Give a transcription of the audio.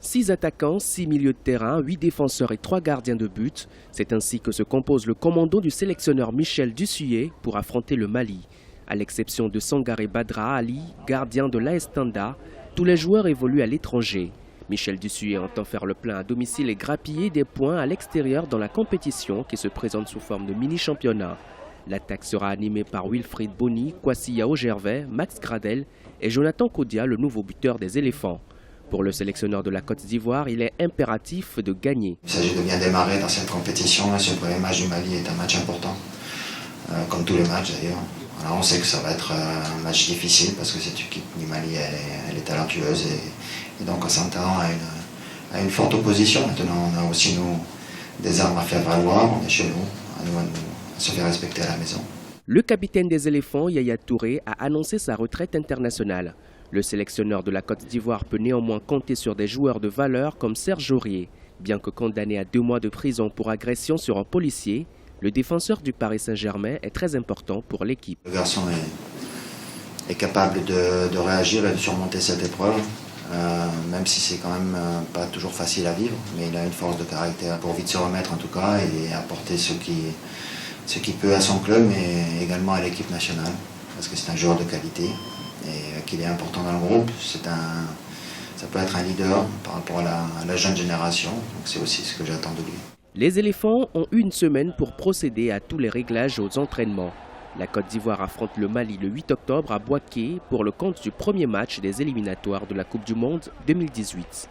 6 attaquants, 6 milieux de terrain, 8 défenseurs et 3 gardiens de but. C'est ainsi que se compose le commando du sélectionneur Michel Dussuyer pour affronter le Mali. À l'exception de Sangaré Badra Ali, gardien de l'AS Tanda, tous les joueurs évoluent à l'étranger. Michel Dussuyer entend faire le plein à domicile et grappiller des points à l'extérieur dans la compétition qui se présente sous forme de mini-championnat. L'attaque sera animée par Wilfried Bony, Kwasi Yao-Gervais, Max Gradel et Jonathan Kodia, le nouveau buteur des éléphants. Pour le sélectionneur de la Côte d'Ivoire, il est impératif de gagner. Il s'agit de bien démarrer dans cette compétition. Ce premier match du Mali est un match important, comme tous les matchs d'ailleurs. Alors on sait que ça va être un match difficile parce que cette équipe du Mali elle est talentueuse et donc on s'attend à une forte opposition. Maintenant on a aussi nous des armes à faire valoir, on est chez nous, à se faire respecter à la maison. Le capitaine des éléphants, Yaya Touré, a annoncé sa retraite internationale. Le sélectionneur de la Côte d'Ivoire peut néanmoins compter sur des joueurs de valeur comme Serge Aurier. Bien que condamné à 2 mois de prison pour agression sur un policier, le défenseur du Paris Saint-Germain est très important pour l'équipe. Le garçon est capable de réagir et de surmonter cette épreuve, même si c'est quand même pas toujours facile à vivre, mais il a une force de caractère pour vite se remettre en tout cas et apporter ce qu'il peut à son club mais également à l'équipe nationale, parce que c'est un joueur de qualité et qu'il est important dans le groupe. Ça peut être un leader par rapport à la jeune génération, donc c'est aussi ce que j'attends de lui. Les éléphants ont une semaine pour procéder à tous les réglages aux entraînements. La Côte d'Ivoire affronte le Mali le 8 octobre à Bouaké pour le compte du premier match des éliminatoires de la Coupe du Monde 2018.